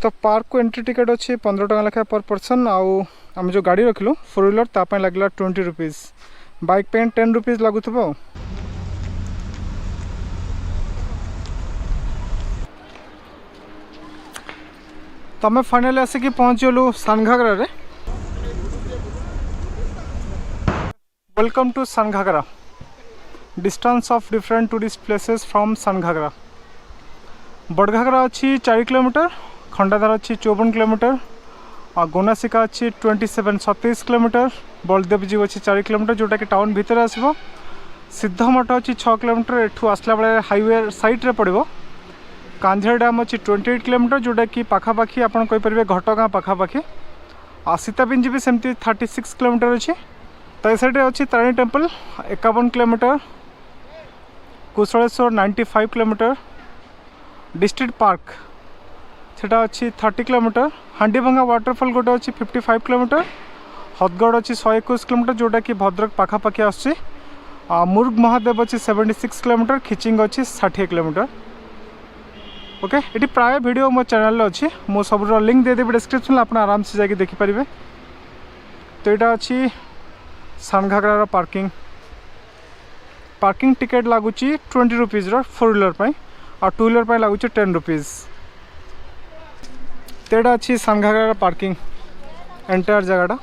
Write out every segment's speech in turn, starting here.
तो पार्क को entry ticket अच्छी 15 टका लेखा पर पर्सन। आम जो गाड़ी रखिलु 4 व्हीलर ताप लगला 20 रुपीज, बाइक पे 10 रुपीज लगुथबो। तो आम फाइनाली आसिक पहुँचलु सानघागरा रे। Welcome to Sanghagara, distance of different tourist places from Sanghagara. Badaghagara अच्छी 4 किलोमीटर, खंडाधार अच्छी 54 किलोमीटर, और गोनासिका अच्छी 27 किलोमीटर, बलदेव जीव अच्छी 4 किलोमीटर जोटा कि टाउन भितर आसो। सिद्ध मठ अच्छी 6 किलोमीटर, एठू आसला बेले हाईवे साइड रे पड़ो। कांझर डैम अच्छी 28 किलोमीटर जोटा कि पाखापाखि आप कहींपर घटगाँ पाखापाखि। आ सीताबिंज भी सेमती 36 किलोमीटर अच्छी। तो साइड अच्छी Tarini temple 51 kilometre, Kusaleswar 95 kilometre, district park सेटा अच्छी 30 किलोमीटर, हांडीभंगा वाटरफॉल गोटे अच्छी 55 किलोमीटर, हदगढ़ अच्छी 121 किलोमीटर जोटा कि भद्रक पाखापाखि आसुची। मुर्ग महादेव अच्छी 76 किलोमीटर, खिचिंग अच्छी 60 किलोमीटर। ओके, ये प्राय वीडियो मो चैनल अच्छी, मो सब लिंक देदेवी डिस्क्रिप्शन, आप आराम से जाके देखिपारे। तो यहाँ अच्छी सानघागरा पार्किंग टिकेट लगुच 20 रुपीज 4 व्हीलर पर, और 2 व्हीलर पर लगुच 10 रुपीज। तो यहाँ अच्छी सानघागरा पार्किंग एंटायर जगह।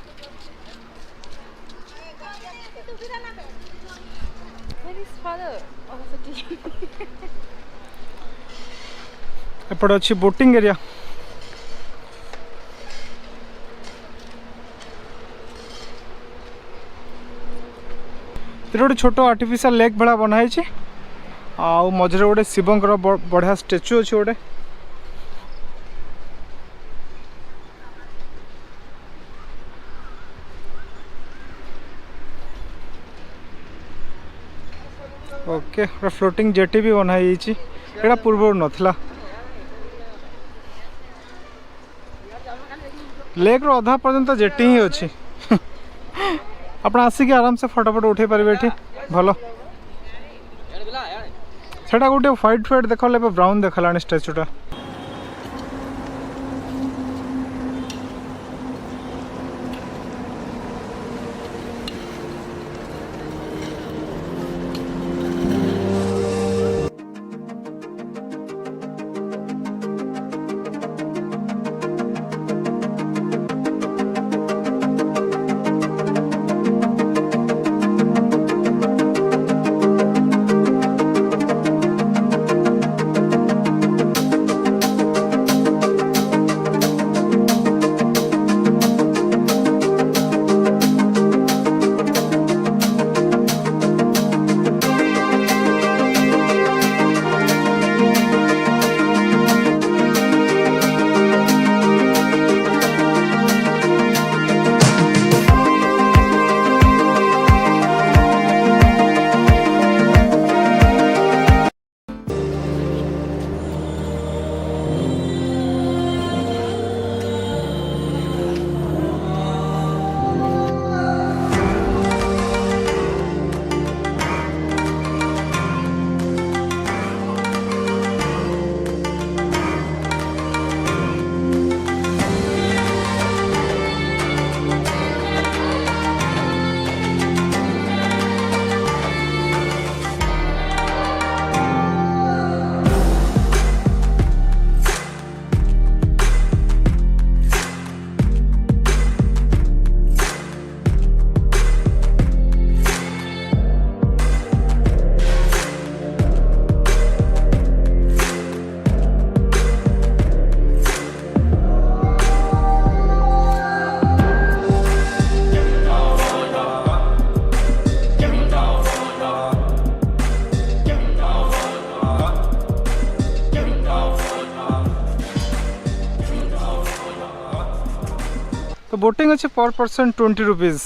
एपटे अच्छी बोटिंग एरिया। गोटे छोट आर्टिफिशियल लेक भाया बनाई, आउ मझे गोटे शिवंकर बढ़िया स्टेचू अच्छे गोटे। ओके, फ्लोटिंग जेटी भी बनाई, यहाँ पूर्व नाला। लेक रो अधा पर्यंत जेटी ही अच्छी। आप आसिक आराम से फोटो उठे पारे। ये भल से गोटे व्हाइट देखा ब्राउन देखला स्टाचूटा। तो बोटिंग अच्छे पर पर्सन 20 रुपीज।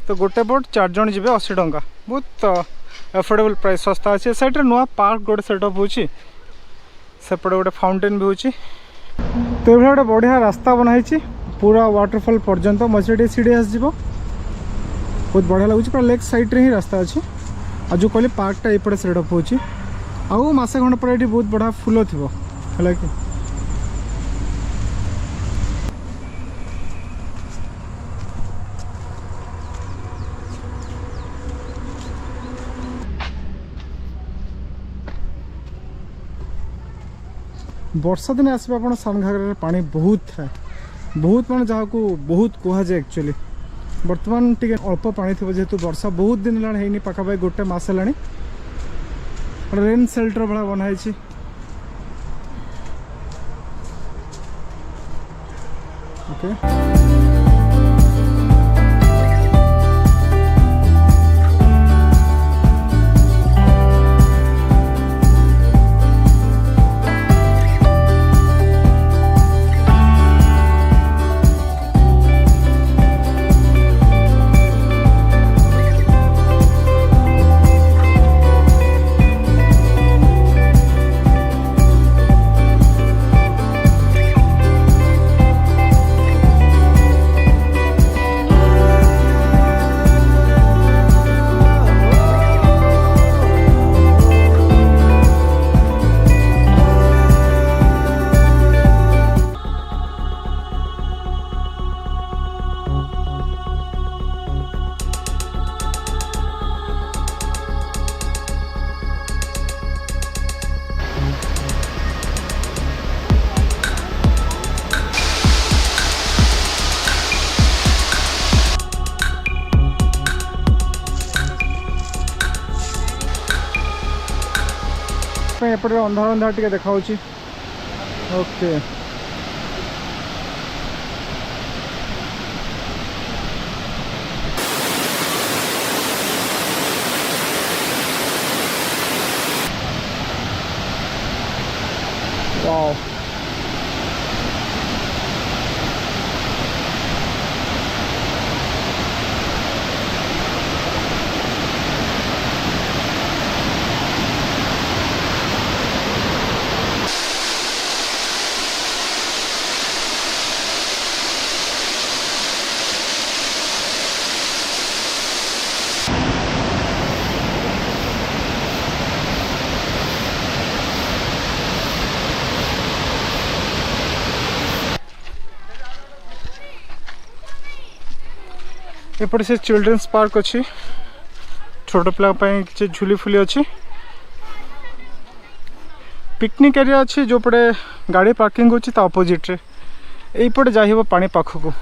तो गोटे बोट 4 जन जी 80 टंका, बहुत एफोर्डेबल प्राइस, सस्ता अच्छे। साइड नुआ पार्क गोटे सेटअप होपटे गोटे फाउंटेन भी होची। तो ये गोटे बढ़िया रास्ता बनाई पूरा वाटरफॉल पर्यंत, मझे सीढ़ी आसज, बहुत बढ़िया लगुच। पूरा लेक साइड रे ही रास्ता अच्छी। आज जो कहली पार्कटा एपटे सेटअप होची। मसे खंड पर ये बहुत बढ़िया फुल थी है कि वर्षा दिन आसबे आप सानघागरा पानी बहुत थाए बहुत मान जहाँ को बहुत कहुए एक्चुअली बर्तमान टे अल्प पानी थी जेहेतु वर्षा बहुत दिन है पाखापाखि गोटे मस है रेन सेल्टर भाया बनाई ओके एपटे अंधार अंधार टे देखा ओके वाओ एपटे से चिल्ड्रेन्स पार्क अच्छी छोट पिला कि झुली फुली अच्छी पिकनिक एरिया अच्छी जो पटे गाड़ी पार्किंग होची ता अपोजिट रे एपटे जाइबो पानी पाखकू